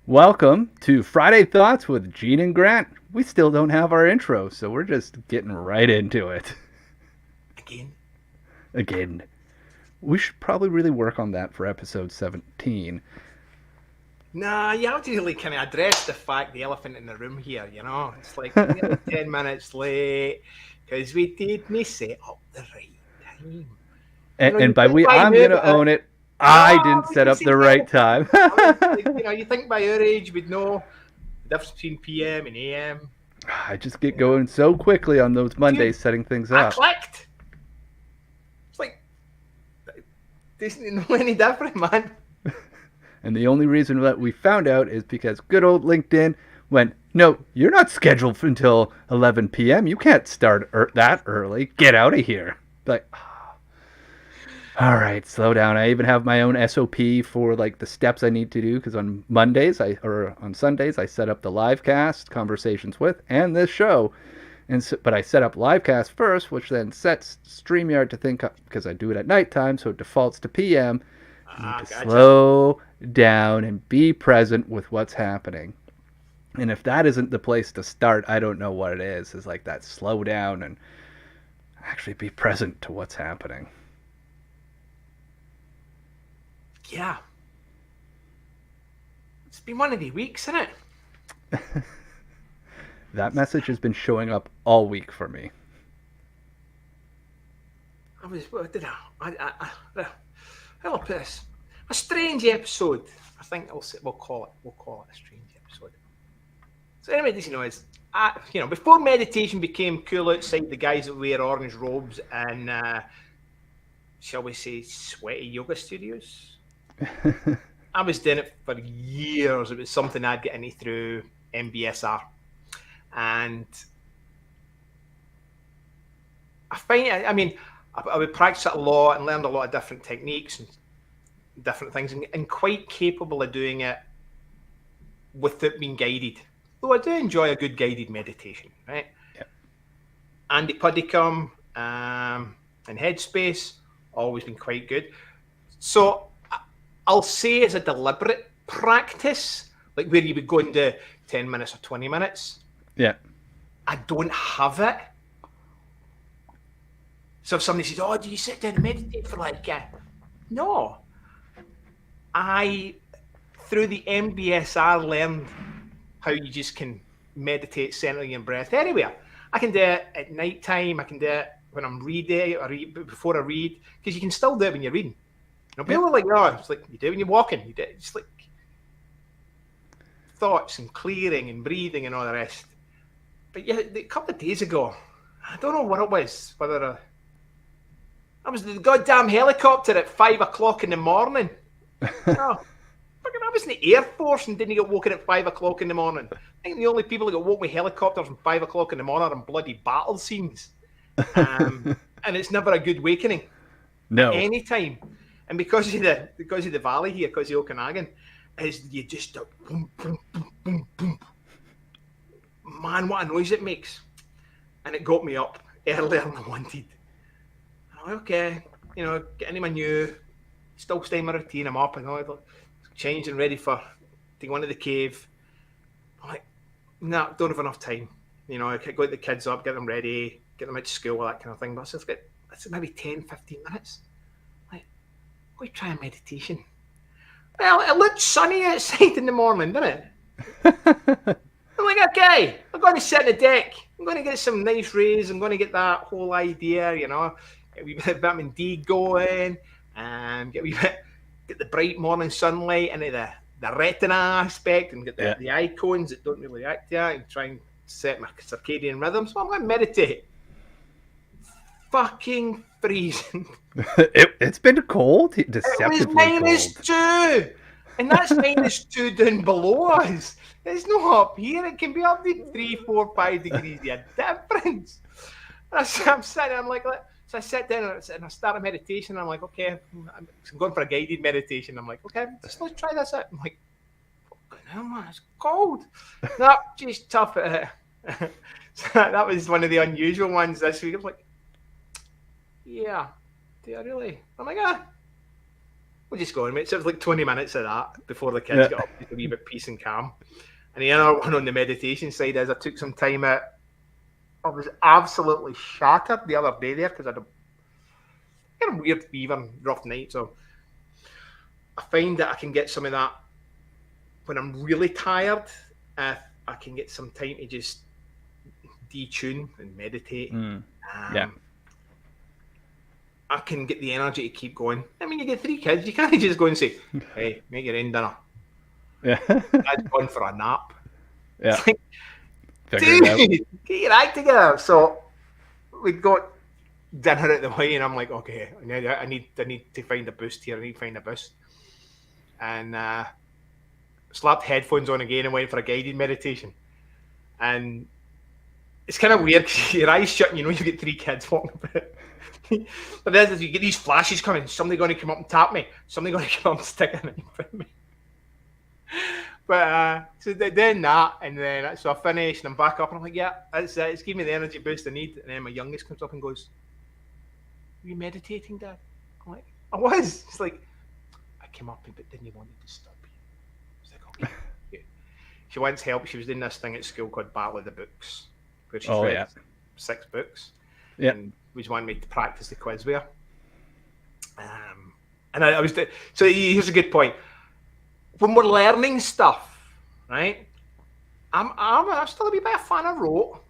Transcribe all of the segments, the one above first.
Welcome to Friday Thoughts with Gene and Grant. We still don't have our intro, so we're just getting right into it. Again. Again, we should probably really work on that for episode 17. Nah, you have to really kind of address the elephant in the room here, It's like we're nearly 10 minutes late because we didn't set up the right time. And You by think we, by I'm now, going to own it. no, I I didn't was set going to up say the the right elephant. time. I was like, you think by our age we'd know the difference between PM and AM. I just get You know, going so quickly on those dude, Mondays setting things I up. clicked. It's like, doesn't know any different, man. And the only reason that we found out is because good old LinkedIn went, no, you're not scheduled until 11 p.m. You can't start that early. Get out of here. Like, all right, slow down. I even have my own SOP for like the steps I need to do because on on Sundays I set up the live cast conversations with and this show. But I set up livecast first, which then sets StreamYard to think because I do it at nighttime, so it defaults to PM. I need to Gotcha. slow down and be present with what's happening. And if that isn't the place to start, I don't know what it is. Is like that slow down and actually be present to what's happening. Yeah. It's been one of the weeks, isn't it? That message has been showing up all week for me. What did I'll put this. A strange episode. I think we'll call it a strange episode. So anyway, this before meditation became cool outside the guys that wear orange robes and shall we say sweaty yoga studios. I was doing it for years. It was something I'd get into through MBSR. And I would practice it a lot and learned a lot of different techniques and different things and quite capable of doing it without being guided. Though I do enjoy a good guided meditation, right? Yep. Andy Puddicombe and Headspace, always been quite good. So I'll say it's a deliberate practice, like where you would go into 10 minutes or 20 minutes. Yeah. I don't have it. So if somebody says, oh, do you sit down and meditate for no. Through the MBSR, learned how you just can meditate, centering your breath anywhere. I can do it at night time. I can do it when I'm reading or before I read, because you can still do it when you're reading. People are like, oh, it's like you do when you're walking. You do it. It's like thoughts and clearing and breathing and all the rest. But yeah, a couple of days ago, I don't know what it was, whether I was the goddamn helicopter at 5 o'clock in the morning. I was in the Air Force and didn't get woken at 5 o'clock in the morning. I think the only people that got woken with helicopters from 5 o'clock in the morning are in bloody battle scenes. And it's never a good wakening. No. At any time. And because of the valley here, because of Okanagan, is you just boom, boom, boom, boom, boom. Man, what a noise it makes. And it got me up earlier than I wanted. I'm like, okay, get into my new, still staying my routine. I'm up and all, changing, ready to go into the cave. I'm like, nah, don't have enough time. I could go the kids up, get them ready, get them out to school, all that kind of thing. But it's maybe 10, 15 minutes. Like, go try a meditation. Well, it looked sunny outside in the morning, didn't it? I'm like, okay, I'm going to sit on the deck. I'm going to get some nice rays. I'm going to get that whole idea, get a wee bit of vitamin D going, and get the bright morning sunlight into the retina aspect, and get the eye cones that don't really react to that, and try and set my circadian rhythm. So I'm going to meditate. Fucking freezing. It's been cold, deceptively it was -2, cold. and that's -2 down below us. It's not up here. It can be up to 3, 4, 5 degrees of difference. I'm sitting. I'm like, so I sit down and I start a meditation. I'm like, okay, I'm going for a guided meditation. I'm like, okay, let's try this out. I'm like, fucking hell, man, it's cold. No, just tough it. So that was one of the unusual ones this week. I was like, yeah, do I really? I'm like, we'll just go on, mate. So it was like 20 minutes of that before the kids got up, just a wee bit peace and calm. And the other one on the meditation side is I took some time out. I was absolutely shattered the other day there because I had a weird fever and rough night. So I find that I can get some of that when I'm really tired. If I can get some time to just detune and meditate. I can get the energy to keep going. I mean, you get 3 kids, you can't just go and say, "Hey, make your own dinner." Yeah. I'd gone for a nap. Yeah. Like, dude, get your act together. So we got dinner at the way, and I'm like, okay, I need to find a boost here. I need to find a boost. And slapped headphones on again and went for a guided meditation. And it's kind of weird because your eyes shut and you know you get 3 kids walking about. But then as you get these flashes coming, somebody going to come up and tap me, somebody going to come up and stick a knife in me. But so then that, and then so I finished and I'm back up and I'm like, yeah, that's it. It's giving me the energy boost I need. And then my youngest comes up and goes, "Are you meditating, Dad?" I'm like, "I was." It's like, "I came up, but didn't you want me to stop you?" It's like, okay. Yeah. She wants help. She was doing this thing at school called Battle of the Books, where she's read 6 books. Yeah. And was wanting me to practice the quiz with her. And I was so here's a good point. When we're learning stuff, right? I'm still a wee bit a fan of rote,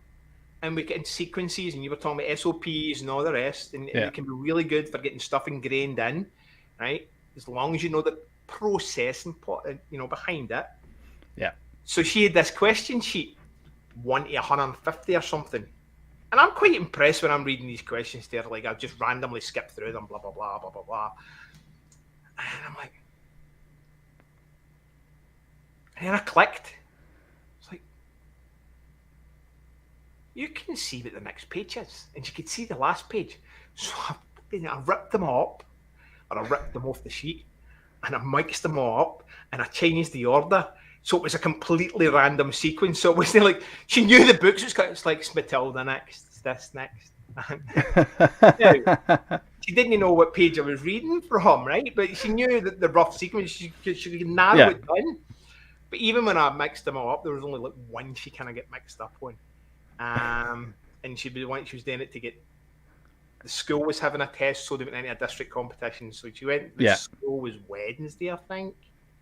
and we get in sequences, and you were talking about SOPs and all the rest, and it can be really good for getting stuff ingrained in, right? As long as you know the process and behind it. Yeah. So she had this question sheet, 1 to 150 or something. And I'm quite impressed when I'm reading these questions there. Like, I'll just randomly skip through them, blah, blah, blah, blah, blah, blah. And I'm like... And then I clicked. It's like... You can see what the next page is. And you could see the last page. So I ripped them up. Or I ripped them off the sheet. And I mixed them all up. And I changed the order. So it was a completely random sequence. So it wasn't like she knew the books. It's like Matilda next, this next. She didn't know what page I was reading from, right? But she knew that the rough sequence. She could narrow it down. But even when I mixed them all up, there was only like one she kind of get mixed up on. And she was doing it to get. The school was having a test, so they went into a district competition. So she went. The school was Wednesday, I think.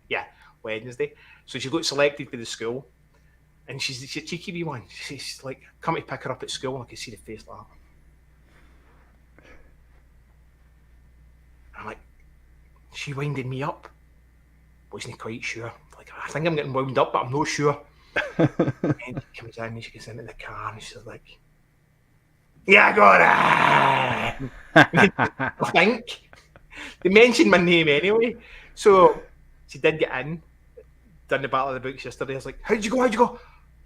Yeah. Wednesday, so she got selected for the school, and she's a cheeky wee one. She's like, come to pick her up at school, and I can see the face like that. I'm like, she winded me up. Wasn't quite sure. Like, I think I'm getting wound up, but I'm not sure. And she comes in and she gets into the car and she's like, "Yeah, I got it." I think they mentioned my name anyway, so she did get in. Done the Battle of the Books yesterday. I was like, how'd you go?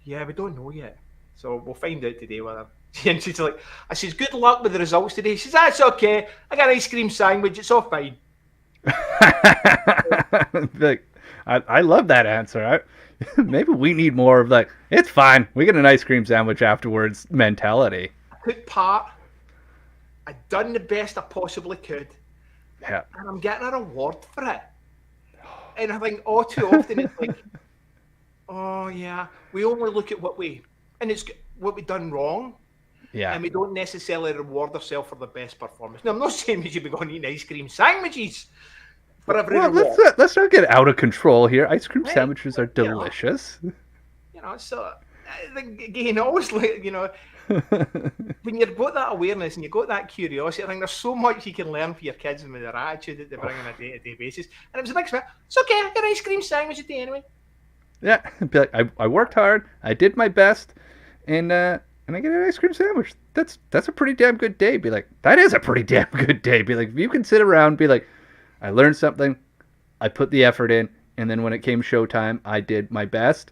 Yeah, we don't know yet. So we'll find out today whether. And she's like, I says, good luck with the results today. She says, that's okay. I got an ice cream sandwich. It's all fine. Like, I love that answer. Maybe we need more of like, it's fine. We get an ice cream sandwich afterwards mentality. I took part. I'd done the best I possibly could. Yeah. And I'm getting a reward for it. And I think all too often it's like, oh yeah, we only look at what we've done wrong. Yeah. And we don't necessarily reward ourselves for the best performance. Now, I'm not saying we should be going eating ice cream sandwiches for every reward. Let's not get out of control here. Ice cream sandwiches are delicious. So I think, again, always like, when you've got that awareness and you've got that curiosity, I think there's so much you can learn for your kids and with their attitude that they bring on a day-to-day basis. And it was a big smile. It's okay, I got an ice cream sandwich today anyway. Yeah, be like, I worked hard, I did my best, and I get an ice cream sandwich. That's a pretty damn good day. Be like, that is a pretty damn good day. Be like, if you can sit around and be like, I learned something, I put the effort in, and then when it came showtime, I did my best.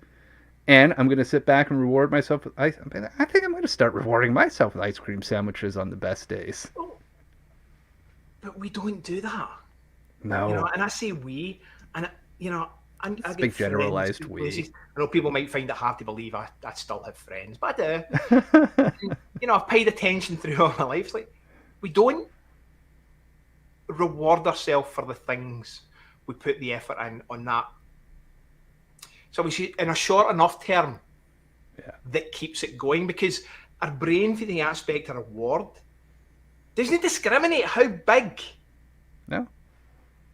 And I'm going to sit back and reward myself. I think I'm going to start rewarding myself with ice cream sandwiches on the best days. Oh, but we don't do that. No. And I say we, and I get big generalized we. I know people might find it hard to believe I still have friends, but I do. I've paid attention through all my life. It's like, we don't reward ourselves for the things. we put the effort in on that. So we should, in a short enough term, that keeps it going, because our brain, for the aspect of reward, doesn't discriminate how big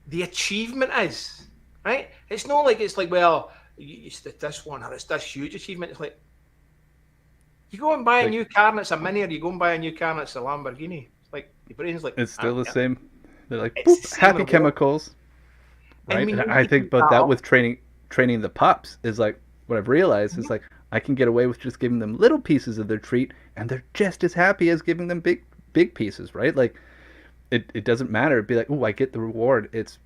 the achievement is, right? It's not like it's like, well, it's this one or it's this huge achievement. It's like, you go and buy a new car and it's a Mini, or you go and buy a new car and it's a Lamborghini. It's like, your brain's like, it's still the same. They're like, it's boop, happy reward. chemicals. Right? And I think about that with training the pups is like, what I've realized is like, I can get away with just giving them little pieces of their treat and they're just as happy as giving them big pieces, right? Like, it doesn't matter. It'd be like, oh, I get the reward. It's,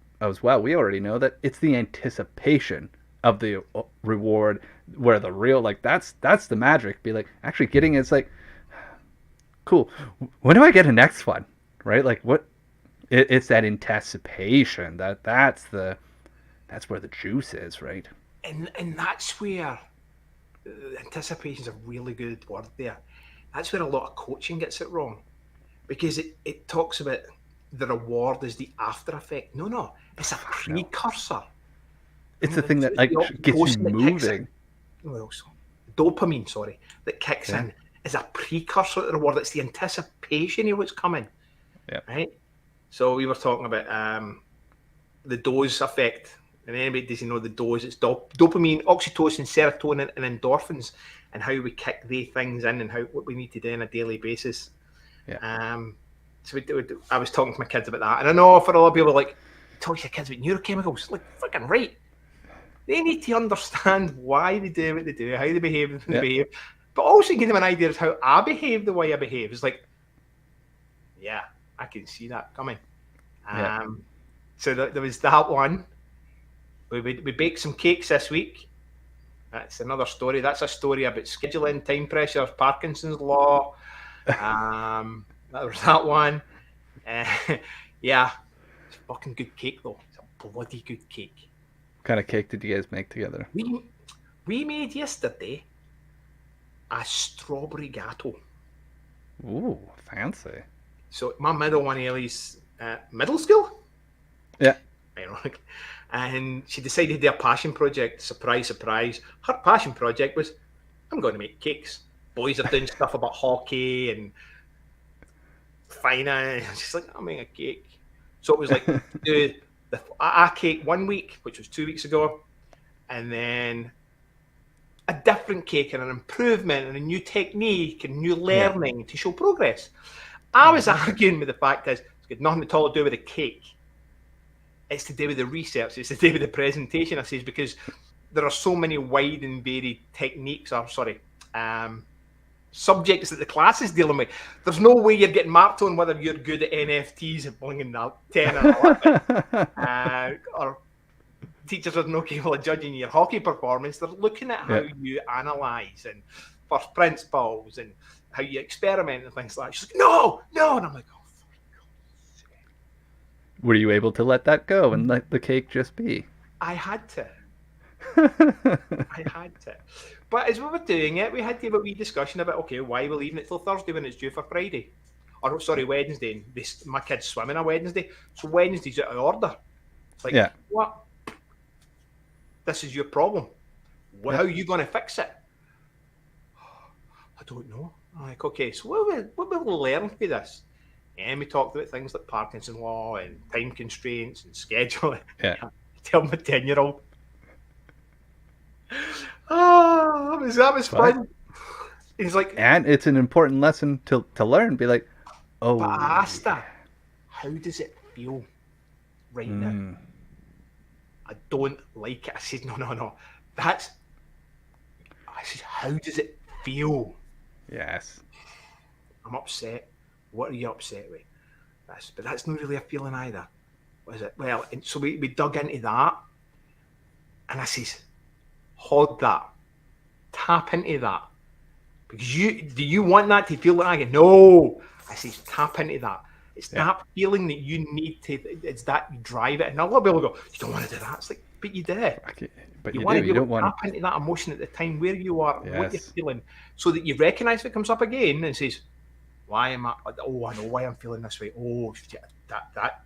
well, we already know that it's the anticipation of the reward where the real, like, that's the magic. Be like, actually getting it's like, cool, when do I get a next one, right? Like, what, it's that anticipation that's where the juice is, right? And that's where anticipation's a really good word there. That's where a lot of coaching gets it wrong, because it talks about the reward as the after effect. No, it's a precursor. It's the thing that like gets you moving. Well, dopamine, that kicks in is a precursor to the reward. It's the anticipation of what's coming. Yeah. Right. So we were talking about the dose effect. And anybody doesn't know the dose, it's dopamine, oxytocin, serotonin, and endorphins, and how we kick they things in and what we need to do on a daily basis. Yeah. So I was talking to my kids about that. And I know for a lot of people, like, talk to your kids about neurochemicals. Like, fucking right. They need to understand why they do what they do, how they behave when they behave, but also give them an idea of how I behave the way I behave. It's like, yeah, I can see that coming. So there was that one. We baked some cakes this week. That's another story. That's a story about scheduling, time pressure, Parkinson's law. That was that one. Yeah, it's a fucking good cake though. It's a bloody good cake. What kind of cake did you guys make together? We made yesterday a strawberry gateau. Ooh, fancy. So my middle one, Ellie's middle school. Yeah. Ironic. And she decided to do a passion project. Surprise, surprise. Her passion project was, I'm going to make cakes. Boys are doing stuff about hockey and finance. She's like, I'll make a cake. So it was like, do a cake 1 week, which was 2 weeks ago, and then a different cake and an improvement and a new technique and new learning to show progress. I was arguing with the fact is it's got nothing at all to do with the cake. It's to do with the research. It's to do with the presentation, I says, because there are so many wide and varied techniques, subjects that the class is dealing with. There's no way you're getting marked on whether you're good at NFTs and blinging that 10 or 11. Or teachers are not capable of judging your hockey performance. They're looking at how you analyse and first principles and how you experiment and things like that. She's like, no. And I'm like, oh. Were you able to let that go and let the cake just be? I had to. But as we were doing it, we had to have a wee discussion about, okay, why are we leaving it till Thursday when it's due for Friday? Or, sorry, Wednesday. My kid's swimming on Wednesday. So Wednesday's out of order. It's like, what? This is your problem. How are you going to fix it? I don't know. I'm like, okay, so what will we learn with this? And we talked about things like Parkinson's law and time constraints and scheduling. Yeah. Tell my 10-year-old. Oh, that was fun. He's like, and it's an important lesson to learn. Be like, oh. But I asked her, how does it feel right now? I don't like it. I said, no. I said, how does it feel? Yes. I'm upset. What are you upset with? But that's not really a feeling either. What is it? Well, and so we dug into that, and I says, hold that, tap into that, because do you want that to feel like no? I says, tap into that. It's that feeling that you need to. It's that you drive it, and a lot of people go, you don't want to do that. It's like, but you did. But you do. want to You don't want to tap into that emotion at the time where you are, what you're feeling, so that you recognise if it comes up again and says, why am I? Oh, I know why I'm feeling this way. Oh, that.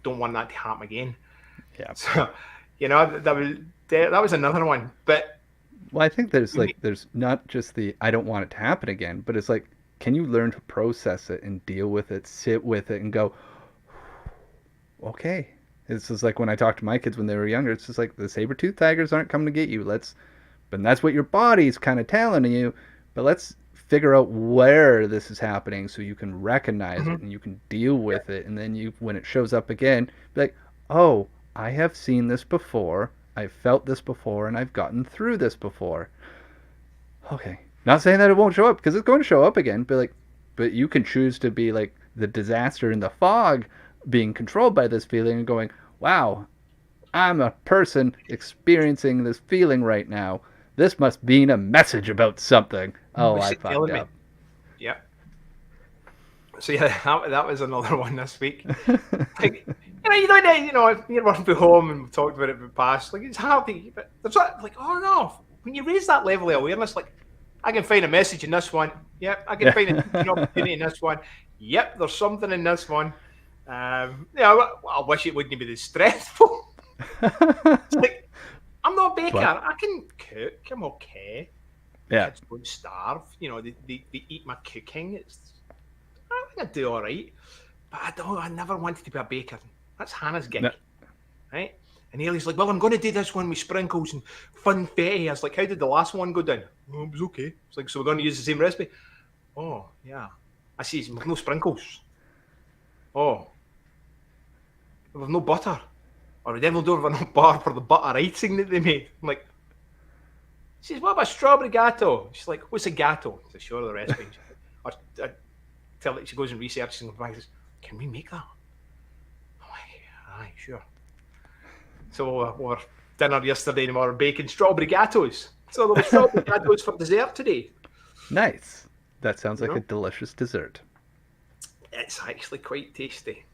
don't want that to happen again. Yeah. So, that was another one. But Well, I think there's not just the I don't want it to happen again, but it's like, can you learn to process it and deal with it, sit with it, and go, okay. It's just like when I talk to my kids when they were younger. It's just like the saber-toothed tigers aren't coming to get you. But that's what your body's kind of telling you. But let's figure out where this is happening so you can recognize it and you can deal with it. And then when it shows up again, be like, oh, I have seen this before. I've felt this before, and I've gotten through this before. Okay. Not saying that it won't show up, because it's going to show up again. But you can choose to be like the disaster in the fog, being controlled by this feeling and going, wow, I'm a person experiencing this feeling right now. This must mean a message about something. Oh, I fucked up. Yeah. So yeah, that was another one this week. Like, if you're working from home and we've talked about it in the past, like it's hard to, but there's like, oh no, when you raise that level of awareness, like I can find a message in this one. Yep, I can find an opportunity in this one. Yep, there's something in this one. I wish it wouldn't be this stressful. It's like, I'm not a baker. I can cook. I'm okay. Yeah. Kids don't starve. They eat my cooking. I think I do all right. But I never wanted to be a baker. That's Hannah's gig. No. Right? And Ailey's like, well, I'm going to do this one with sprinkles and funfetti. I was like, how did the last one go down? Oh, it was okay. It's like, so we're going to use the same recipe? Oh, yeah. I see, with no sprinkles. Oh. With no butter. Or we definitely don't have enough butter for the butter icing that they made. I'm like, she says, what about strawberry gatto? She's like, what's a gatto? I said, sure, the recipe. I tell her, she goes and researches and says, can we make that? I'm like, aye, sure. So we were dinner yesterday and we were baking strawberry gattos. So there was strawberry gattos for dessert today. Nice. That sounds like a delicious dessert. It's actually quite tasty.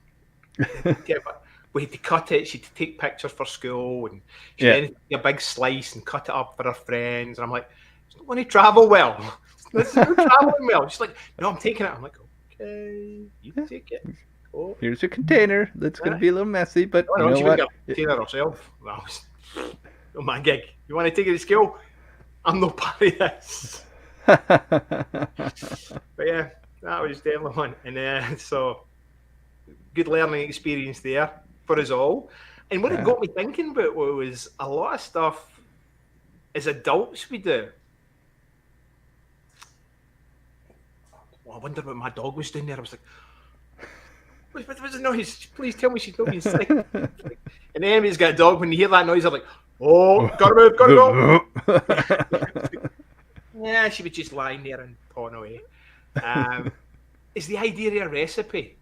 Yeah, but we had to cut it. She had to take pictures for school, and she then take a big slice and cut it up for her friends. And I'm like, it's not going to travel well. This is not traveling well. She's like, no, I'm taking it. I'm like, okay, you can take it. Oh. Here's your container. That's going to be a little messy, but you know she what? Got a container herself. That was my gig. You want to take it to school? I'm not part of this. But yeah, that was definitely one. And so, good learning experience there for us all. And what it got me thinking about was a lot of stuff as adults we do. Well, I wonder what my dog was doing there. I was like, what was the noise? Please tell me she's not being sick. And Emmy's got a dog. When you hear that noise, I'm like, oh, gotta move, gotta go. Yeah, she was just lying there and pawing away. It's the idea of a recipe.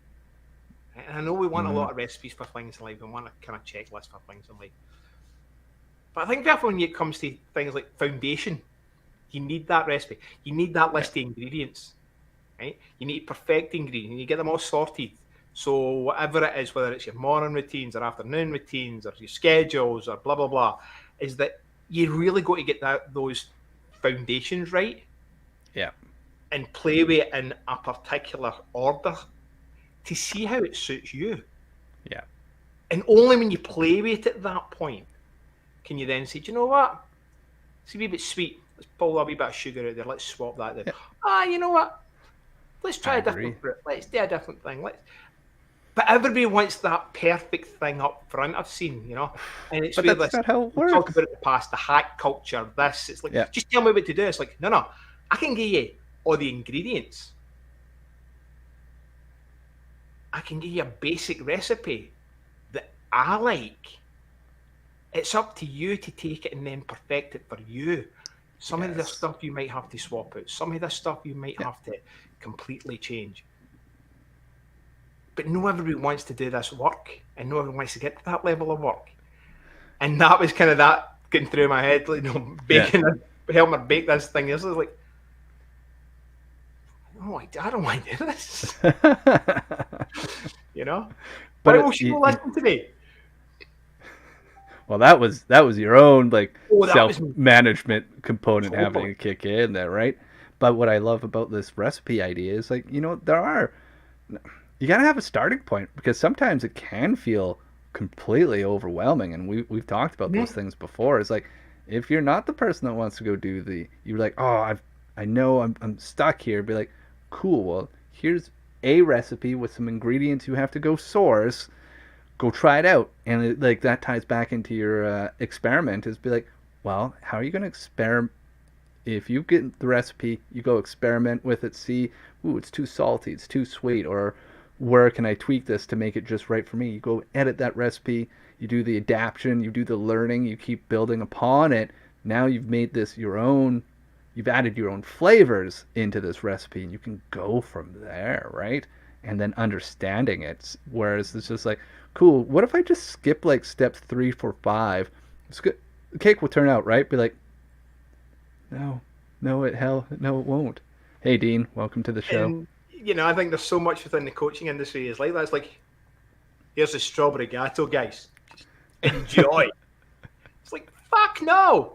And I know we want a lot of recipes for things in life. We want a kind of checklist for things in life. But I think definitely when it comes to things like foundation, you need that recipe. You need that list of ingredients. Right? You need to perfect the ingredients. You get them all sorted. So whatever it is, whether it's your morning routines or afternoon routines or your schedules or blah, blah, blah, is that you really got to get those foundations right. Yeah. And play with it in a particular order to see how it suits you. Yeah. And only when you play with it at that point can you then say, do you know what? It's a wee bit sweet. Let's pull a wee bit of sugar out there. Let's swap that there. Yeah. You know what? Let's try a different fruit. Let's do a different thing. But everybody wants that perfect thing up front. I've seen, and it's but that's not how it works. We talked about it in the past, the hack culture. This, it's like, just tell me what to do. It's like, no, I can give you all the ingredients. I can give you a basic recipe that I like. It's up to you to take it and then perfect it for you. Some of the stuff you might have to swap out. Some of the stuff you might have to completely change. But no everybody wants to do this work, and no everyone wants to get to that level of work. And that was kind of that getting through my head, baking, helping her bake this thing. This was like, I don't want to do this. But why will she listen to me? Well, that was your own self-management component having to kick in there, right? But what I love about this recipe idea is there are. you got to have a starting point, because sometimes it can feel completely overwhelming, and we've talked about Yeah. those things before. It's like, if you're not the person that wants to go do you're like, oh, I know I'm stuck here. Be like, cool. Well, here's a recipe with some ingredients you have to go source. Go try it out, and like that ties back into your experiment. Is be like, well, how are you going to experiment? If you get the recipe, you go experiment with it, see, ooh, it's too salty, it's too sweet, or where can I tweak this to make it just right for me? You go edit that recipe, you do the adaptation, you do the learning, you keep building upon it. Now you've made this your own, you've added your own flavors into this recipe, and you can go from there, right? And then understanding it. Whereas it's just like, cool, what if I just skip like steps 3, 4, 5? It's good. The cake will turn out, right? Be like, no, no, no, it won't. Hey, Dean, welcome to the show. And I think there's so much within the coaching industry is like that. It's like, here's a strawberry gatto, guys. Just enjoy. It's like, fuck no.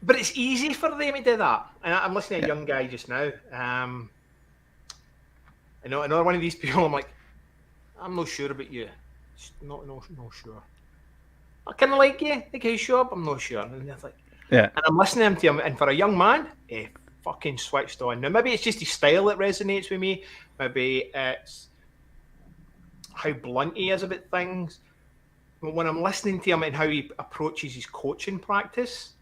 But it's easy for them to do that. And I'm listening to a young guy just now. I know another one of these people. I'm like, I'm not sure about you. Just not sure. I kind of like you. Think you show up? I'm not sure. And they're like, Yeah. And I'm listening to him, and for a young man, he fucking switched on. Now, maybe it's just his style that resonates with me. Maybe it's how blunt he is about things. But when I'm listening to him and how he approaches his coaching practice,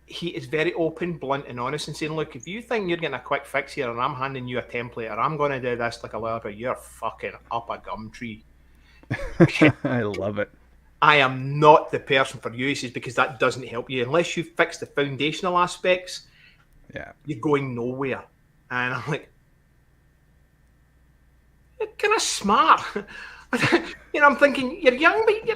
he is very open, blunt, and honest, and saying, look, if you think you're getting a quick fix here and I'm handing you a template or I'm going to do this like a lawyer, you're fucking up a gum tree. I love it. I am not the person for you, he says, because that doesn't help you. Unless you fix the foundational aspects, you're going nowhere. And I'm like, you're kind of smart. I'm thinking, you're young, but you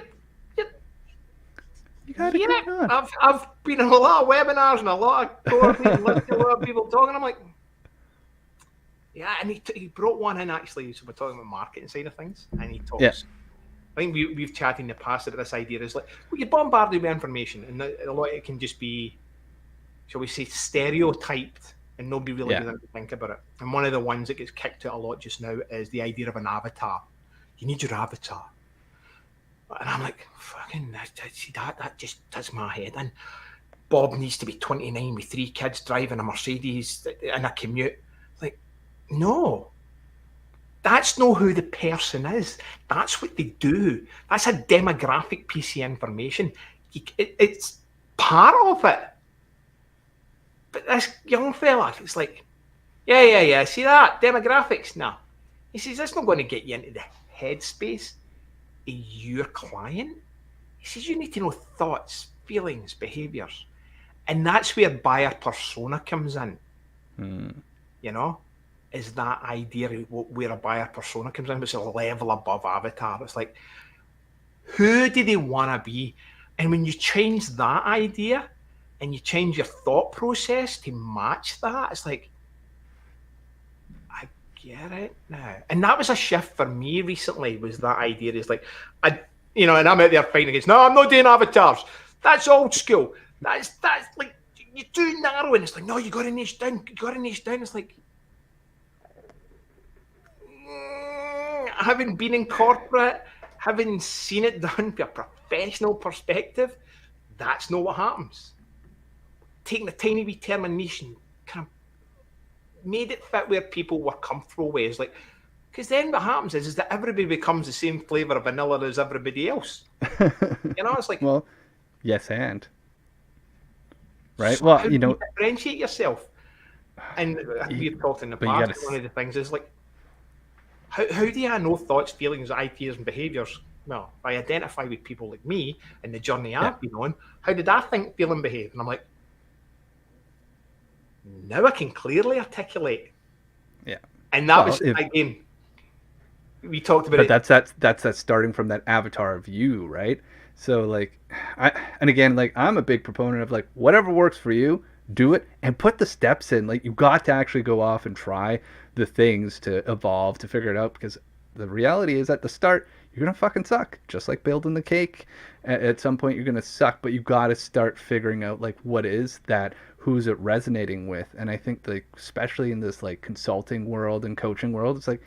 got it going on. I've been in a lot of webinars and a lot of coordinating, listening to a lot of people talking. I'm like, yeah, and he brought one in actually. So we're talking about marketing side of things, and he talks. Yeah. I think we've chatted in the past that this idea is like, well, you're bombarded with information, and a lot of it can just be, shall we say, stereotyped, and nobody really doesn't think about it. And one of the ones that gets kicked out a lot just now is the idea of an avatar. You need your avatar. And I'm like, fucking, that just does my head in. Bob needs to be 29 with 3 kids driving a Mercedes in a commute. Like, no. That's not who the person is. That's what they do. That's a demographic piece of information. It's part of it. But this young fella, it's like, yeah. See that? Demographics? No. He says, that's not going to get you into the headspace of your client. He says, you need to know thoughts, feelings, behaviors. And that's where buyer persona comes in. Is that idea where a buyer persona comes in. It's a level above avatar. It's like, who do they want to be? And when you change that idea and you change your thought process to match that, it's like, I get it now. And that was a shift for me recently, was that idea. Is like, and I'm out there fighting against, no, I'm not doing avatars. That's old school. That's like, you're too narrow. And it's like, no, you got to niche down. It's like, having been in corporate, having seen it done from a professional perspective, that's not what happens. Taking a tiny wee term and niche and kind of made it fit where people were comfortable with. It's like, because then what happens is that everybody becomes the same flavour of vanilla as everybody else. It's like, well, yes, and right. So well, how do you differentiate yourself. And we've talked in the past. One of the things is like, how do I know thoughts, feelings, ideas, and behaviours? Well, I identify with people like me and the journey I've been on. How did I think, feel, and behave? And I'm like, now I can clearly articulate. Yeah. And that was, again, we talked about it. But that's starting from that avatar of you, right? So, like, I'm a big proponent of, like, whatever works for you, do it and put the steps in. Like, you got to actually go off and try the things to evolve, to figure it out, because the reality is at the start you're gonna fucking suck. Just like building the cake, at some point you're gonna suck. But you got to start figuring out like what is that, who's it resonating with. And I think like especially in this like consulting world and coaching world, it's like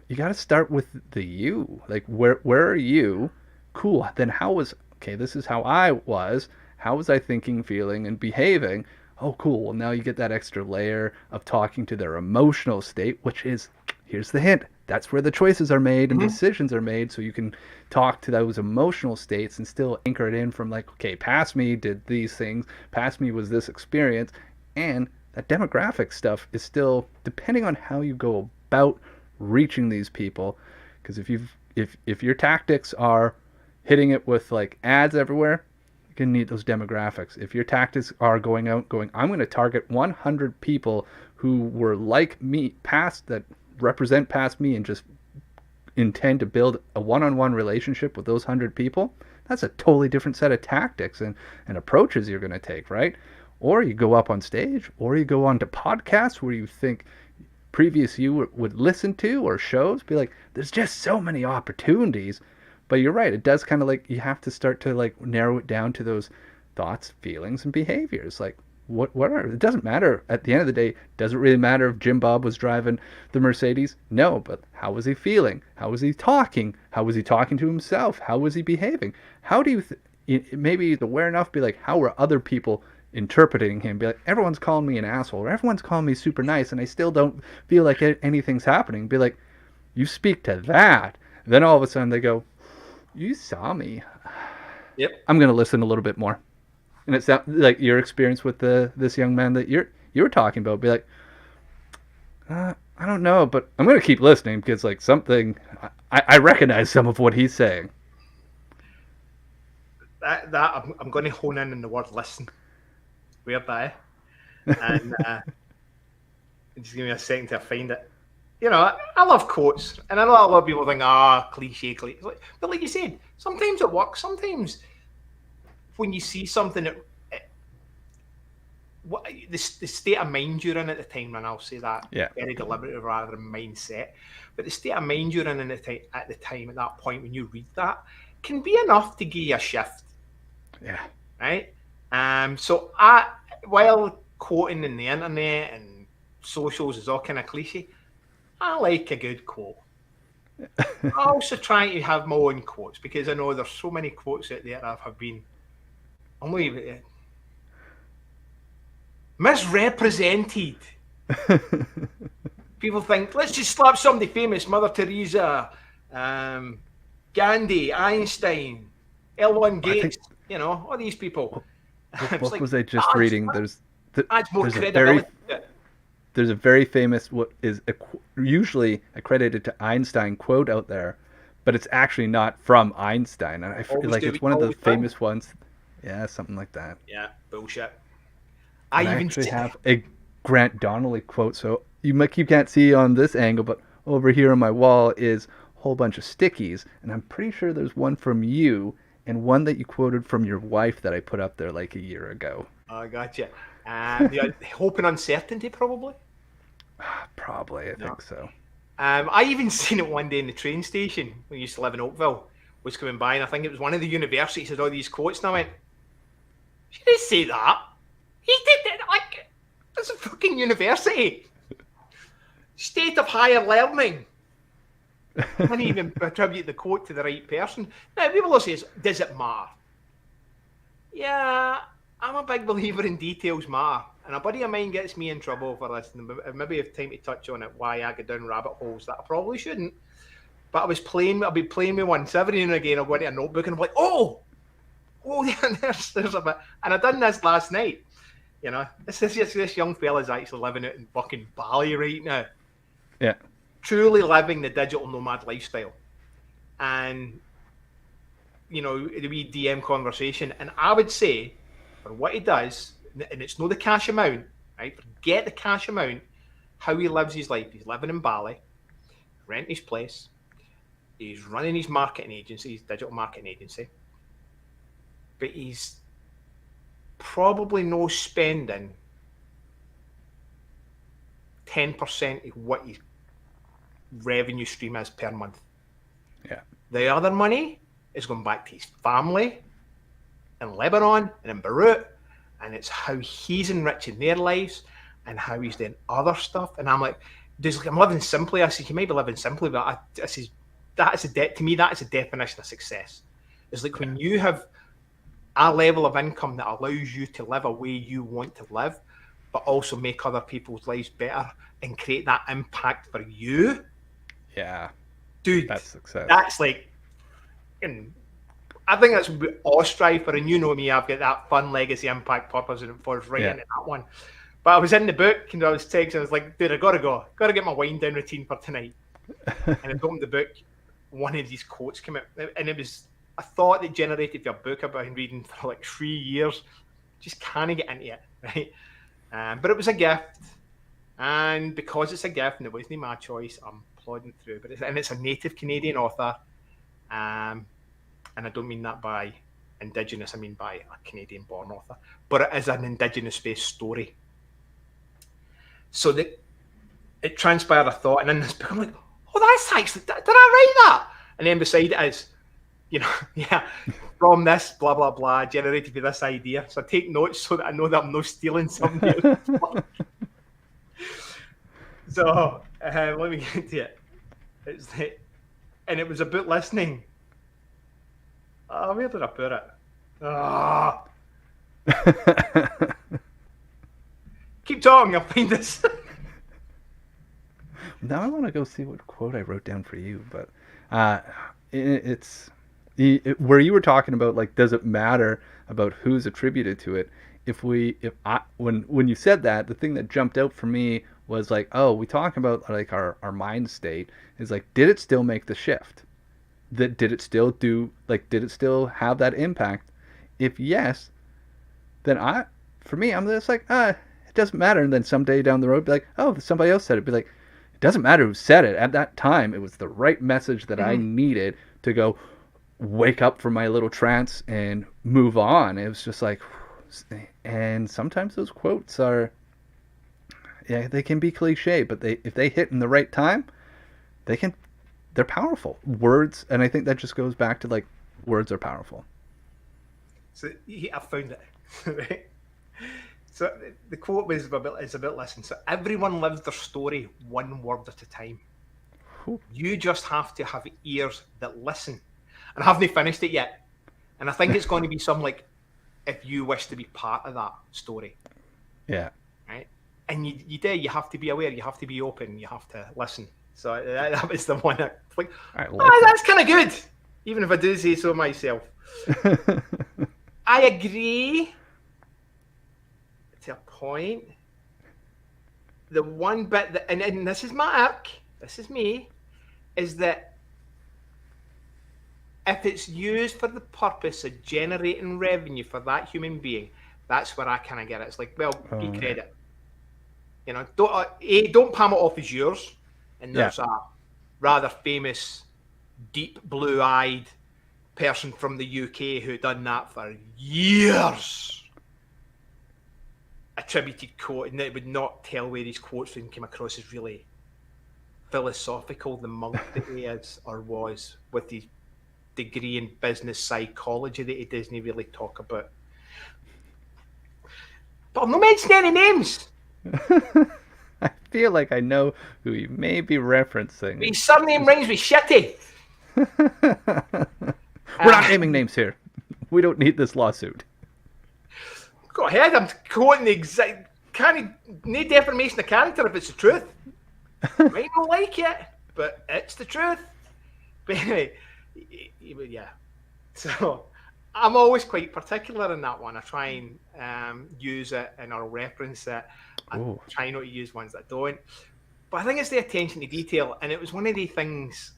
you got to start with the you. Like where are you? Cool. Then how was okay? This is how I was. How was I thinking, feeling, and behaving? Oh, cool. Well, now you get that extra layer of talking to their emotional state, which is here's the hint. That's where the choices are made and Mm-hmm. decisions are made. So you can talk to those emotional states and still anchor it in from like, okay, past me did these things, past me was this experience, and that demographic stuff is still depending on how you go about reaching these people. Because if your tactics are hitting it with like ads everywhere, you're gonna need those demographics. If your tactics are going out going, I'm going to target 100 people who were like me, past that represent past me, and just intend to build a one-on-one relationship with those 100 people, that's a totally different set of tactics and approaches you're going to take, right? Or you go up on stage, or you go on to podcasts where you think previous you would listen to, or shows, be like, there's just so many opportunities. But you're right, it does kind of like you have to start to like narrow it down to those thoughts, feelings, and behaviors. Like what are, it doesn't matter at the end of the day. Does it really matter if Jim Bob was driving the Mercedes? No, but how was he feeling? How was he talking? How was he talking to himself? How was he behaving? How do you maybe he's aware enough to be like, how are other people interpreting him? Be like, everyone's calling me an asshole, or everyone's calling me super nice, and I still don't feel like anything's happening. Be like, you speak to that. Then all of a sudden they go, you saw me. Yep. I'm going to listen a little bit more. And it's like your experience with this young man that you were talking about. Be like, I don't know, but I'm going to keep listening because like something I recognize some of what he's saying. I'm going to hone in on the word listen, whereby, and just give me a second to find it. You know, I love quotes, and I know a lot of people think, cliche. But like you said, sometimes it works. Sometimes when you see something that what the state of mind you're in at the time, and I'll say that Yeah. very deliberately rather than mindset, but the state of mind you're in at the time, at that point when you read that, can be enough to give you a shift. Yeah. Right. So while quoting in the internet and socials is all kind of cliche, I like a good quote. I also try to have my own quotes because I know there's so many quotes out there that have been unbelievable. Misrepresented. People think, let's just slap somebody famous, Mother Teresa, Gandhi, Einstein, L1 Gates, all these people. What was I just reading? Adds more credibility. There's a very famous, what is usually accredited to Einstein quote out there, but it's actually not from Einstein. And like it's one of the famous ones. Yeah, something like that. Yeah, bullshit. I actually have a Grant Donnelly quote, so you can't see on this angle, but over here on my wall is a whole bunch of stickies, and I'm pretty sure there's one from you and one that you quoted from your wife that I put up there like a year ago. I gotcha. Hope and uncertainty, probably. Probably, I think so. I even seen it one day in the train station when I used to live in Oakville. Was coming by, and I think it was one of the universities had all these quotes, and I went, "She didn't say that. He did that. Like, it's a fucking university. State of higher learning." I didn't even attribute the quote to the right person. Now, people will say, "Does it matter?" Yeah, I'm a big believer in details matter. And a buddy of mine gets me in trouble for this. And maybe I have time to touch on it, why I go down rabbit holes that I probably shouldn't. But I'll be playing with one. So every now and again, I'll go into a notebook and I'm like, oh, there's a bit. And I done this last night. This young fella's actually living out in fucking Bali right now. Yeah. Truly living the digital nomad lifestyle. And, the wee DM conversation. And I would say, for what he does, and it's not the cash amount, right? Forget the cash amount, how he lives his life. He's living in Bali, renting his place. He's running his marketing agency, his digital marketing agency. But he's probably no spending 10% of what his revenue stream is per month. Yeah. The other money is going back to his family in Lebanon and in Beirut, and it's how he's enriching their lives and how he's doing other stuff. And I'm like, I'm living simply. I said, you might be living simply, but I said, to me, that is a definition of success. It's like when you have a level of income that allows you to live a way you want to live, but also make other people's lives better and create that impact for you. Yeah. Dude, That's success. That's like, and I think that's what we all strive for. And you know me, I've got that fun legacy, impact, purpose, and force right into that one. But I was in the book and I was texting, I was like, dude, I gotta go. Gotta get my wind down routine for tonight. And I opened the book, one of these quotes came out, and it was a thought that generated your book I've been reading for like 3 years. Just can't get into it, right? But it was a gift. And because it's a gift and it wasn't my choice, I'm plodding through. But it's a native Canadian author. And I don't mean that by Indigenous, I mean by a Canadian-born author. But it is an Indigenous-based story. So that it transpired a thought, and in this book, I'm like, oh, that's actually, did I write that? And then beside it is, from this, blah, blah, blah, generated with this idea. So I take notes so that I know that I'm not stealing somebody else's work. So let me get to it. And it was about listening. Oh, where did I put it? Oh. Keep talking, I'll find this. Now I want to go see what quote I wrote down for you, but where you were talking about, like, does it matter about who's attributed to it? When you said that, the thing that jumped out for me was like, oh, we talk about like our mind state is like, did it still make the shift? Did it still have that impact? If yes, then I'm just like, it doesn't matter. And then someday down the road, be like, oh, somebody else said it. Be like, it doesn't matter who said it. At that time, it was the right message that I needed to go wake up from my little trance and move on. It was just like, and sometimes those quotes are, they can be cliche, but if they hit in the right time, they're powerful words. And I think that just goes back to, like, words are powerful. So I found it. Right? So the quote is about listen. So everyone lives their story one word at a time. You just have to have ears that listen. And I haven't finished it yet. And I think it's going to be something like, if you wish to be part of that story. Yeah. Right? And you have to be aware, you have to be open, you have to listen. So that was the one that, like, that's kind of good. Even if I do say so myself. I agree to a point. The one bit that, and this is my ick, this is me, is that if it's used for the purpose of generating revenue for that human being, that's where I kind of get it. It's like, well, give credit. Don't palm it off as yours. And there's a rather famous, deep blue-eyed person from the UK who done that for years. Attributed quote, and it would not tell where these quotes came across as really philosophical, the monk that he is or was, with his degree in business psychology that he doesn't really talk about. But I'm not mentioning any names. I feel like I know who you may be referencing. His surname rhymes with shitty. We're not naming names here. We don't need this lawsuit. Go ahead, I'm quoting the exact... No defamation of character if it's the truth. Might not like it, but it's the truth. But anyway, yeah. So I'm always quite particular in that one. I try and use it and I'll reference it. I try not to use ones that don't. But I think it's the attention to detail, and it was one of the things.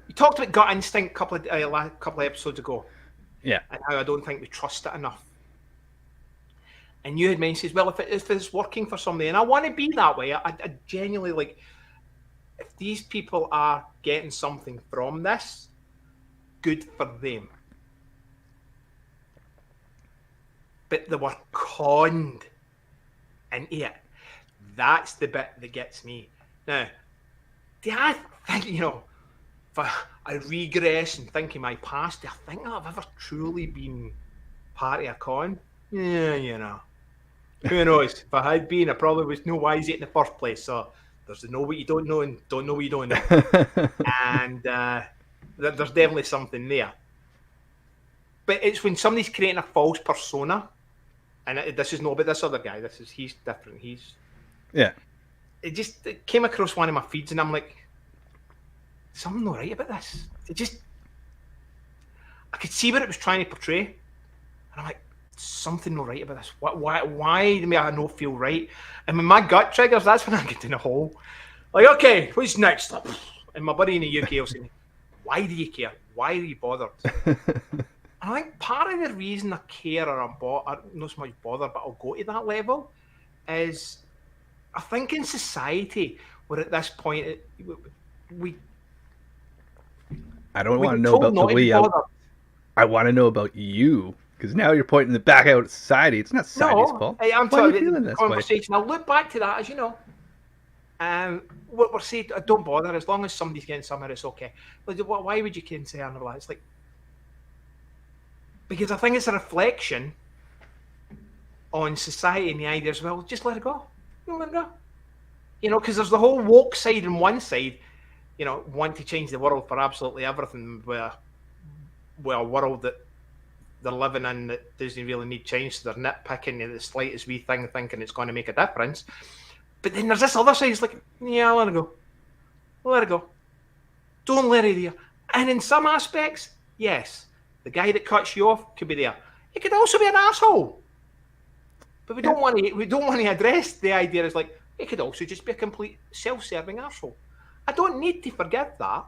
You talked about gut instinct a couple of episodes ago. Yeah. And how I don't think we trust it enough. And you had mentioned, well, if it's working for somebody, and I want to be that way, I genuinely, like, if these people are getting something from this, good for them. But they were conned into it. That's the bit that gets me. Now, do I think, I regress and think of my past, do I think I've ever truly been part of a con? Yeah, you know. Who knows? If I had been, I probably was no wise in the first place. So there's the know what you don't know and don't know what you don't know. And there's definitely something there. But it's when somebody's creating a false persona, and this is not about this other guy. He's different. Yeah. It came across one of my feeds, and I'm like, something not right about this. I could see what it was trying to portray, and I'm like, something not right about this. Why do I not feel right? And when my gut triggers, that's when I get in a hole. Like, okay, what's next? And my buddy in the UK will say, why do you care? Why are you bothered? I think part of the reason I care or I'm not so much bothered, but I'll go to that level, is I think in society we're at this point we I don't want to know about the way I want to know about you, because now you're pointing the back out at society. It's not society's fault. I'm Why are you talking feeling the this conversation. way? I'll look back to that, as you know. What we're saying, don't bother, as long as somebody's getting somewhere, it's okay. But why would you concern about that? It's like, because I think it's a reflection on society and the idea as well. Just let it go. Let it go. You know, because there's the whole woke side and one side, you know, want to change the world for absolutely everything. Where a world that they're living in that doesn't really need change, so they're nitpicking the slightest wee thing, thinking it's going to make a difference. But then there's this other side. It's like, yeah, let it go. Let it go. Don't let it there. And in some aspects, yes, the guy that cuts you off could be there. He could also be an asshole. But we don't want to address the idea as like, it could also just be a complete self-serving arsehole. I don't need to forget that.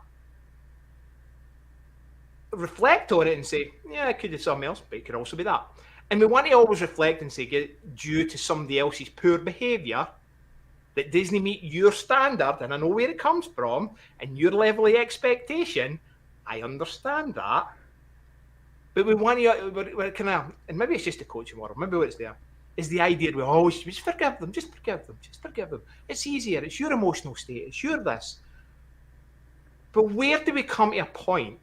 Reflect on it and say, yeah, it could be something else, but it could also be that. And we want to always reflect and say, due to somebody else's poor behaviour that doesn't meet your standard, and I know where it comes from, and your level of expectation, I understand that. But we want to, kind of, and maybe it's just a coaching model, maybe what it's there, is the idea we always just forgive them, just forgive them, just forgive them. It's easier, it's your emotional state, it's your this. But where do we come to a point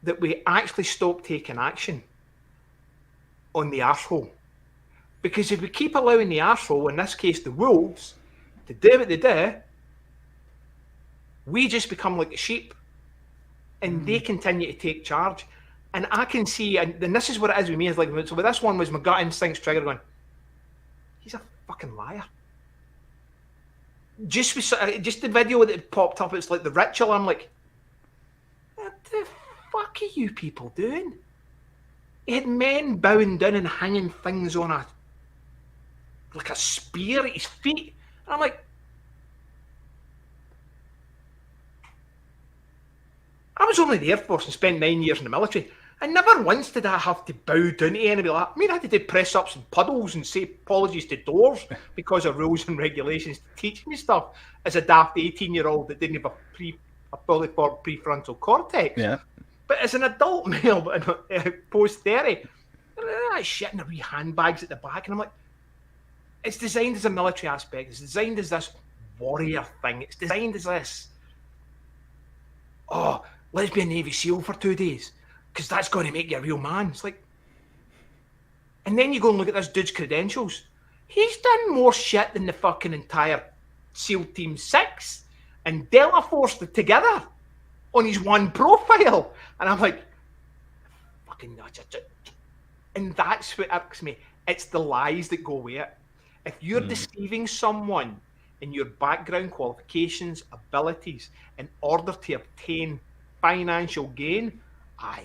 that we actually stop taking action on the arsehole? Because if we keep allowing the arsehole, in this case the wolves, to do what they do, we just become like the sheep, and they continue to take charge. And I can see, and this is what it is with me, is like, so with this one was my gut instincts trigger going, he's a fucking liar. Just the video that popped up, it's like the ritual. I'm like, what the fuck are you people doing? He had men bowing down and hanging things on like a spear at his feet. And I'm like, I was only in the Air Force and spent 9 years in the military. And never once did I have to bow down to anybody like that. I mean, I had to do press-ups and puddles and say apologies to doors because of rules and regulations to teach me stuff as a daft 18-year-old that didn't have a fully formed prefrontal cortex. Yeah. But as an adult male, post-30, that shit in the wee handbags at the back. And I'm like, it's designed as a military aspect. It's designed as this warrior thing. It's designed as this, oh, let's be a Navy SEAL for 2 days, because that's going to make you a real man. It's like, and then you go and look at this dude's credentials. He's done more shit than the fucking entire SEAL Team 6 and Delta Force together on his one profile. And I'm like, fucking nuts. And that's what irks me. It's the lies that go with it. If you're deceiving someone in your background, qualifications, abilities, in order to obtain financial gain, I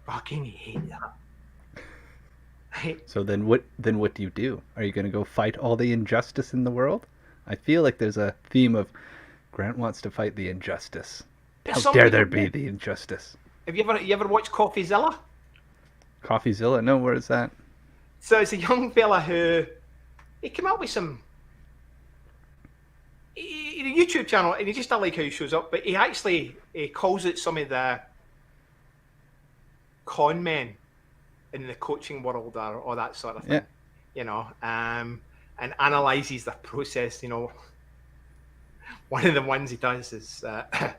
fucking hate that. So then what do you do? Are you going to go fight all the injustice in the world? I feel like there's a theme of Grant wants to fight the injustice. How dare there be the injustice? Have you ever watched CoffeeZilla? CoffeeZilla? No, where is that? So it's a young fella who he came up with some a YouTube channel, and he just don't like how he shows up, but he calls it some of the con men in the coaching world or that sort of thing. Yeah. You know, and analyzes the process, you know. one of the ones he does is the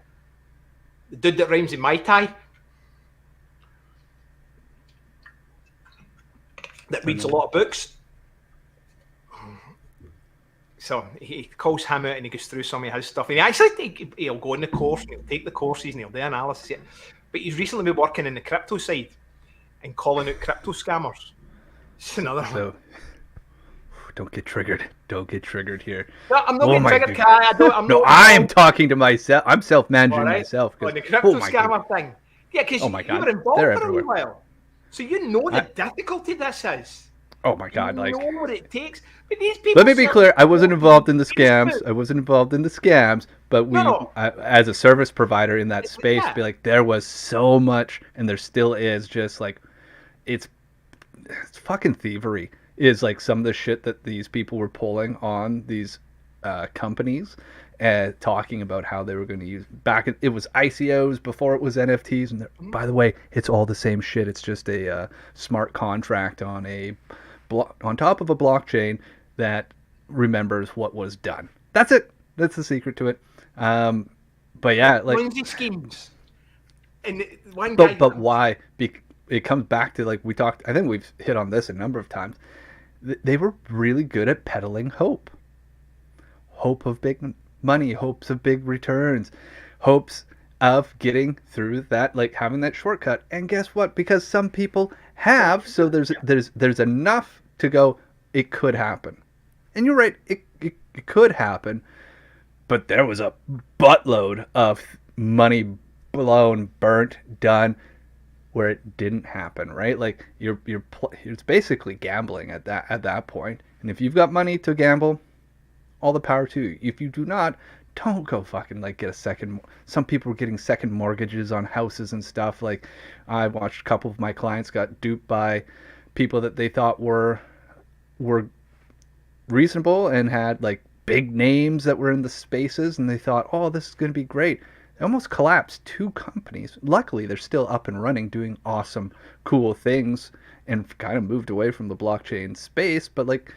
dude that rhymes in Mai Tai, that reads a lot of books. So he calls him out and he goes through some of his stuff. And he'll go on the course and he'll take the courses and he'll do analysis. But he's recently been working in the crypto side and calling out crypto scammers. It's another one. So, don't get triggered. Don't get triggered here. No, I'm not getting triggered, Kai. I'm talking to myself. I'm self-managing myself. On the crypto scammer thing. Yeah, because you were involved for a while. So you know the difficulty this is. Oh my God! You like, know what it takes. But these people. Let me be clear. I wasn't involved in the scams. But we, as a service provider in that space, be like, there was so much, and there still is. Just like, it's fucking thievery. Is like some of the shit that these people were pulling on these companies, and talking about how they were going to use it was ICOs before it was NFTs, and by the way, it's all the same shit. It's just a smart contract on on top of a blockchain that remembers what was done. That's it. That's the secret to it. But yeah, like Ponzi schemes. And but why? It comes back to, like, we talked. I think we've hit on this a number of times. They were really good at peddling hope of big money, hopes of big returns, hopes of getting through that, like having that shortcut. And guess what? Because some people have, so there's enough to go, it could happen. And you're right, it could happen, but there was a buttload of money blown, burnt, done, where it didn't happen, right? Like it's basically gambling at that point. And if you've got money to gamble, all the power to you. If you do not, don't go fucking like get a second. Some people were getting second mortgages on houses and stuff. Like, I watched a couple of my clients got duped by people that they thought were reasonable and had like big names that were in the spaces, and they thought, oh, this is going to be great. They almost collapsed 2 companies. Luckily, they're still up and running, doing awesome, cool things, and kind of moved away from the blockchain space. But like,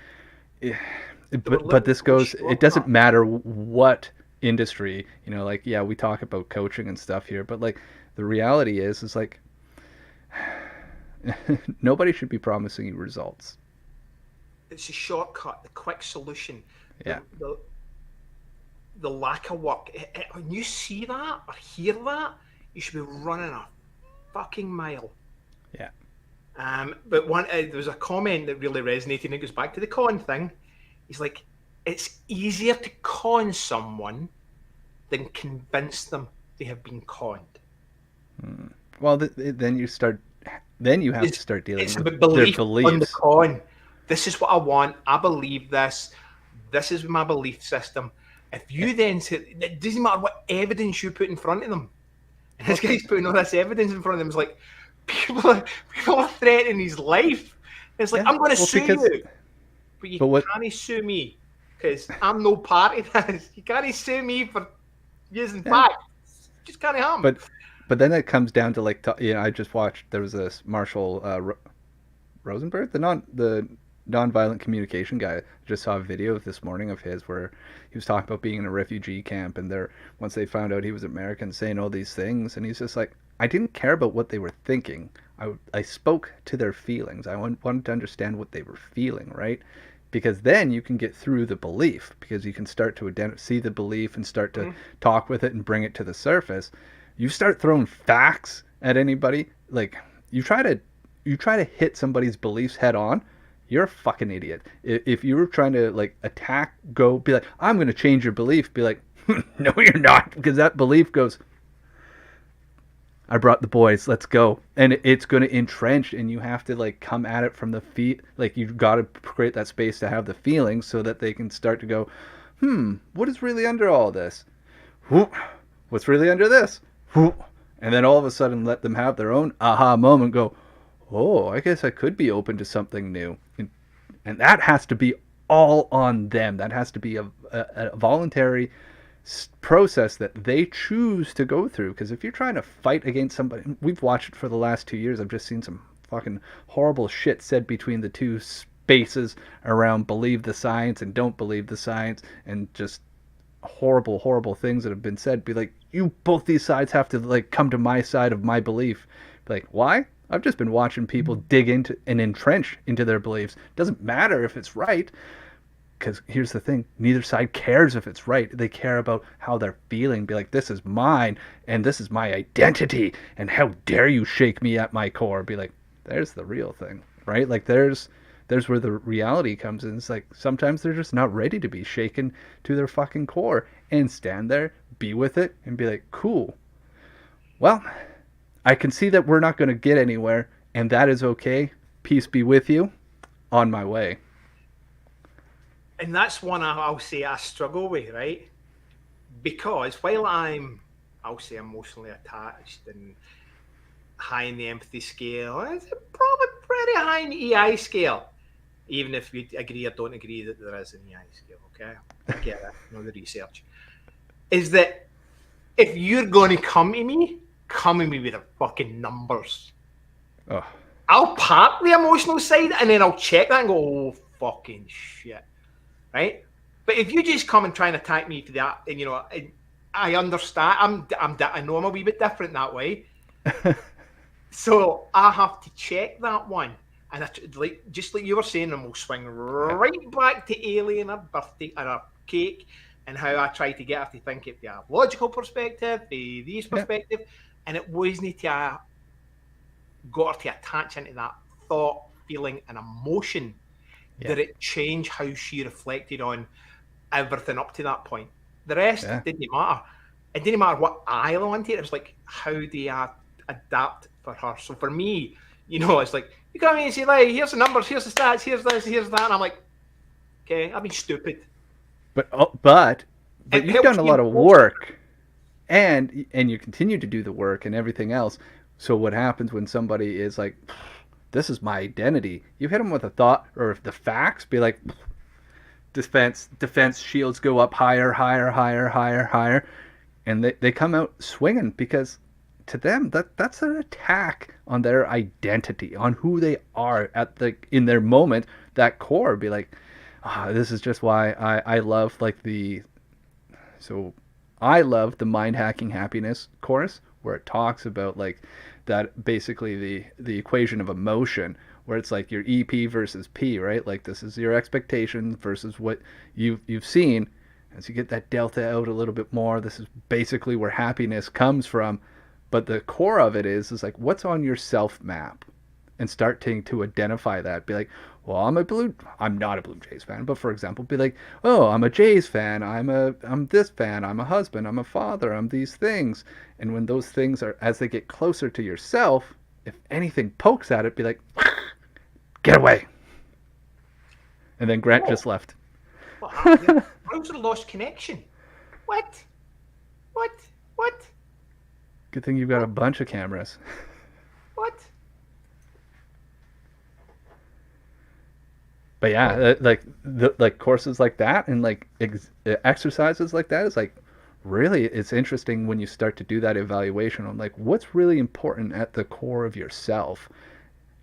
but this goes. It doesn't matter what industry, like, yeah, we talk about coaching and stuff here, but like the reality is like nobody should be promising you results. It's a shortcut, the quick solution. Yeah. The lack of work. When you see that or hear that, you should be running a fucking mile. Yeah. But there was a comment that really resonated, and it goes back to the con thing. He's like, it's easier to con someone than convince them they have been conned. Well, then you have to start dealing with their beliefs. On the con. This is what I want. I believe this. This is my belief system. If you then say, it doesn't matter what evidence you put in front of them. And this guy's putting all this evidence in front of them. It's like, people are threatening his life. It's like, I'm going to sue you. But you can't sue me because I'm no part of this. You can't sue me for using facts. Just can't happen. But then it comes down to, like, I just watched, there was this Marshall Rosenberg, the nonviolent communication guy. I just saw a video this morning of his where he was talking about being in a refugee camp, and once they found out he was American, saying all these things, and he's just like, I didn't care about what they were thinking. I spoke to their feelings. I wanted to understand what they were feeling, right? Because then you can get through the belief, because you can start to see the belief and start to talk with it and bring it to the surface. You start throwing facts at anybody, like you try to hit somebody's beliefs head on, you're a fucking idiot. If you were trying to like attack, be like, I'm going to change your belief, be like, no, you're not, because that belief goes, I brought the boys, let's go. And it's going to entrench, and you have to like come at it from the feet. Like, you've got to create that space to have the feelings so that they can start to go, what is really under all this? What's really under this? And then all of a sudden let them have their own aha moment, go, oh, I guess I could be open to something new. And that has to be all on them. That has to be a voluntary process that they choose to go through. Because if you're trying to fight against somebody, we've watched it for the last 2 years. I've just seen some fucking horrible shit said between the two spaces around believe the science and don't believe the science, and just horrible, horrible things that have been said, be like, you both these sides have to like come to my side of my belief. Be like, why? I've just been watching people dig into and entrench into their beliefs. Doesn't matter if it's right, because here's the thing: neither side cares if it's right. They care about how they're feeling. Be like, this is mine, and this is my identity, and how dare you shake me at my core? Be like, there's the real thing, right? Like, there's where the reality comes in. It's like sometimes they're just not ready to be shaken to their fucking core, and stand there, be with it, and be like, cool. Well, I can see that we're not going to get anywhere, and that is okay. Peace be with you. On my way. And that's one I'll say I struggle with, right? Because while I'll say emotionally attached and high in the empathy scale, it's probably pretty high in the EI scale, even if you agree or don't agree that there is an EI scale, okay? I get it, you know, the research. Is that if you're going to come to me with the fucking numbers. Oh. I'll park the emotional side and then I'll check that and go, oh, fucking shit. Right? But if you just come and try and attack me for that, and you know, I understand. I know I'm a wee bit different that way. So I have to check that one, and just like you were saying, and we'll swing right back to Alien, a birthday or a cake, and how I try to get her to think it from a logical perspective, these perspective, and it wasn't to got her to attach into that thought, feeling, and emotion. Did it change how she reflected on everything up to that point? The rest didn't matter. It didn't matter what I wanted. It was like, how do I adapt for her? So for me, you know, it's like, you come in and say, like, here's the numbers, here's the stats, here's this, here's that. And I'm like, okay, I've been stupid. But you've done a lot of work, and you continue to do the work and everything else. So what happens when somebody is like, this is my identity? You hit them with a thought or the facts, be like, defense shields go up higher, and they come out swinging, because to them that's an attack on their identity, on who they are in their moment. That core, be like, this is just why I love I love the Mind Hacking Happiness course, where it talks about like that, basically the equation of emotion, where it's like your EP versus P, right? Like, this is your expectation versus what you've seen. As you get that delta out a little bit more, this is basically where happiness comes from. But the core of it is like, what's on your self map? And start to identify that. Be like, well, I'm not a Blue Jays fan, but for example, be like, oh, I'm a Jays fan, I'm this fan, I'm a husband, I'm a father, I'm these things. And when those things are, as they get closer to yourself, if anything pokes at it, be like, get away. And then Grant just left. What happened? Browser lost connection. What? Good thing you've got a bunch of cameras. What? But yeah, like courses like that, and like exercises like that, is like, really, it's interesting when you start to do that evaluation on like what's really important at the core of yourself,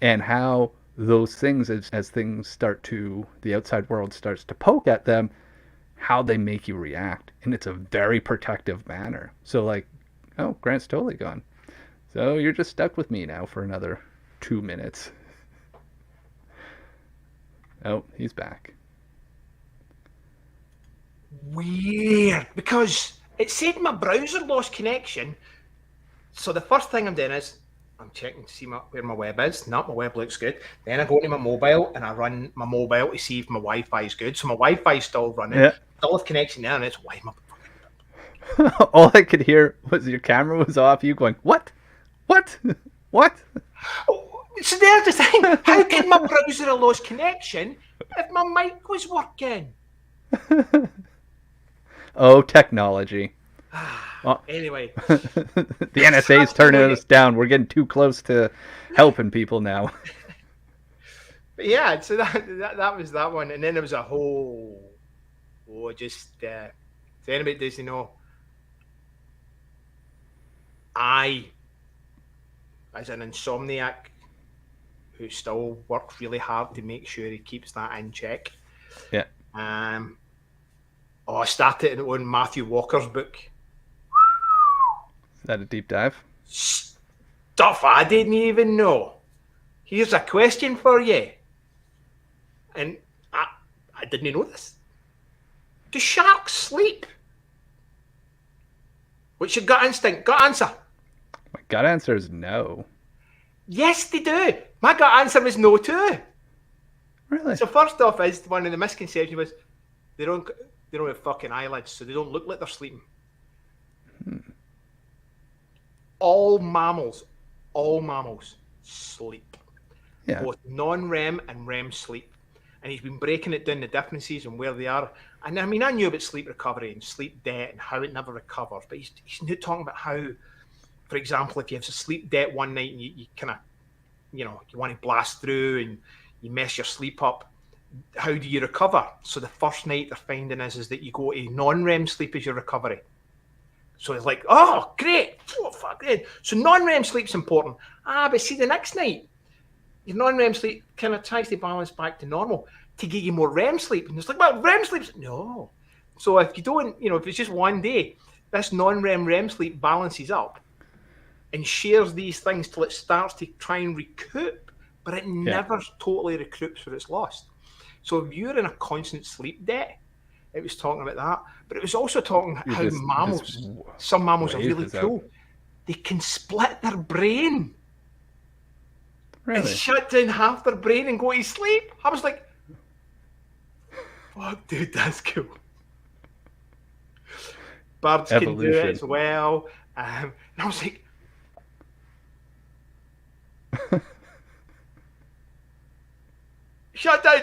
and how those things, as things start to, the outside world starts to poke at them, how they make you react. And it's a very protective manner. So like, oh, Grant's totally gone. So you're just stuck with me now for another 2 minutes. Oh, he's back. Weird, because it said my browser lost connection. So the first thing I'm doing is I'm checking to see where my web is. No, my web looks good. Then I go into my mobile and I run my mobile to see if my Wi-Fi is good. So my Wi-Fi is still running. Yeah. Still have connection there, and it's why my all I could hear was your camera was off. You going, what? What? Oh, so there's the thing. How did my browser have lost connection if my mic was working? Oh, technology. Well, anyway, the NSA's turning us down. We're getting too close to helping people now. But yeah, so that was that one, and then there was a whole, so anybody doesn't know, I, as an insomniac who still works really hard to make sure he keeps that in check. Yeah. Oh, I started on Matthew Walker's book. Is that a deep dive? Stuff I didn't even know. Here's a question for you. And I didn't know this. Do sharks sleep? What's your gut instinct? Gut answer. My gut answer is no. Yes, they do. My gut answer was no too. Really? So first off, is one of the misconceptions was they don't have fucking eyelids, so they don't look like they're sleeping. All mammals sleep. Yeah. Both non-REM and REM sleep. And he's been breaking it down, the differences and where they are. And I mean, I knew about sleep recovery and sleep debt and how it never recovers, but he's not talking about how, for example, if you have a sleep debt one night and you kind of, you want to blast through and you mess your sleep up, how do you recover? So the first night they're finding is that you go to non-REM sleep as your recovery. So it's like, oh, great. Oh, fuck, great. So non-REM sleep's important. But see, the next night, your non-REM sleep kind of tries to balance back to normal to give you more REM sleep. And it's like, well, REM sleep's... No. So if you don't, if it's just one day, this non-REM sleep balances up and shares these things till it starts to try and recoup, but it never totally recoups what it's lost. So if you're in a constant sleep debt, it was talking about that, but it was also talking how some mammals are really cool. They can split their brain. Really? And shut down half their brain and go to sleep. I was like, fuck, dude, that's cool. Birds can do it as well. And I was like, shut down.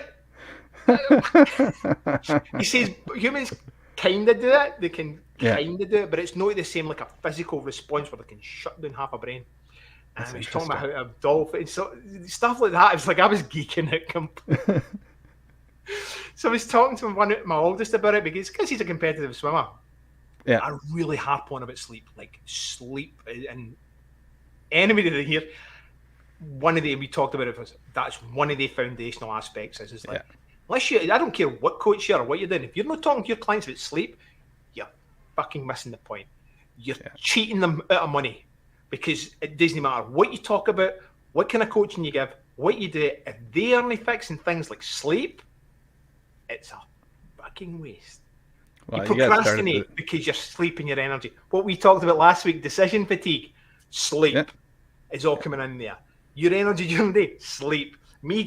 He says humans kind of do it. They can kind of do it, but it's not the same like a physical response where they can shut down half a brain. And he's talking about how a dolphin, so stuff like that. It was like I was geeking out completely. So I was talking to my oldest about it because he's a competitive swimmer. Yeah, I really harp on about sleep, and anybody that here, we talked about it was that's one of the foundational aspects. Is like unless I don't care what coach you are or what you're doing, if you're not talking to your clients about sleep, you're fucking missing the point. You're cheating them out of money. Because it doesn't matter what you talk about, what kind of coaching you give, what you do. If they are only fixing things like sleep, it's a fucking waste. Well, you procrastinate because you're sleeping your energy. What we talked about last week, decision fatigue, sleep is all coming in there. Your energy during the day, sleep. Me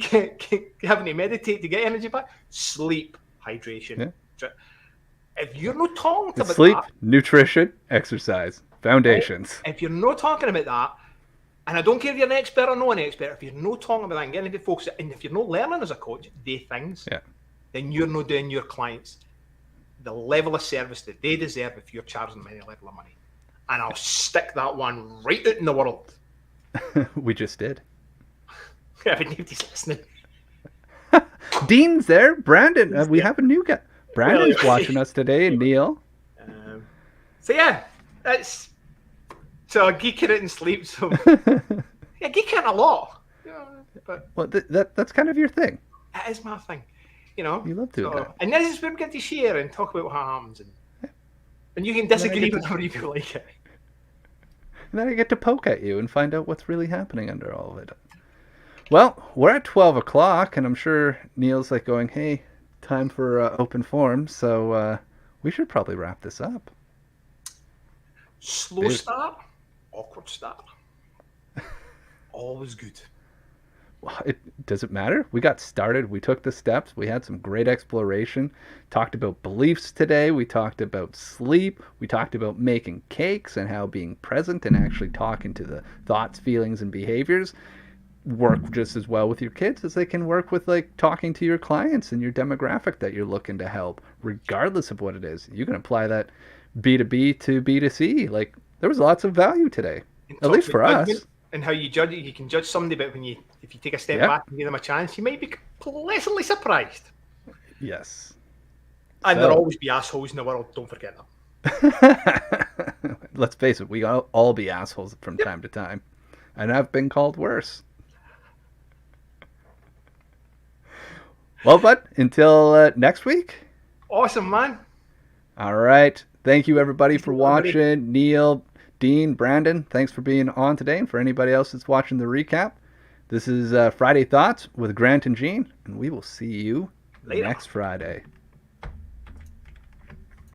having to meditate to get energy back, sleep, hydration. Yeah. If you're not talking about sleep, nutrition, exercise. Foundations. If you're not talking about that, and I don't care if you're an expert or not an expert, if you're not talking about that and getting into focus, and if you're not learning as a coach, things, then you're not doing your clients the level of service that they deserve if you're charging them any level of money. And I'll stick that one right out in the world. We just did. Yeah, but nobody's listening. Dean's there. Brandon, we have a new guy. Brandon's watching us today, and Neil. So yeah, that's... So I geek it out and sleep. So yeah, geek it a lot. But well, that's kind of your thing. It is my thing. You love doing that. And this is where we get to share and talk about what happens, and you can disagree with how you feel like it. And then I get to poke at you and find out what's really happening under all of it. Well, we're at 12 o'clock, and I'm sure Neil's like going, "Hey, time for open forum." So we should probably wrap this up. Slow start, awkward start. Always good. Well, it doesn't matter. We got started. We took the steps. We had some great exploration. Talked about beliefs today. We talked about sleep. We talked about making cakes and how being present and actually talking to the thoughts, feelings, and behaviors work just as well with your kids as they can work with like talking to your clients and your demographic that you're looking to help, regardless of what it is. You can apply that B2B to B2C. Like, there was lots of value today, at least for us. And how you judge it, you can judge somebody, but if you take a step back and give them a chance, you might be pleasantly surprised. Yes. And there'll always be assholes in the world, don't forget them. Let's face it, we all be assholes from time to time. And I've been called worse. Well, bud, until next week. Awesome, man. All right. Thank you, everybody, for Everybody. watching. Neil, Dean, Brandon, thanks for being on today. And for anybody else that's watching the recap, this is Friday Thoughts with Grant and Gene, and we will see you Later. next Friday.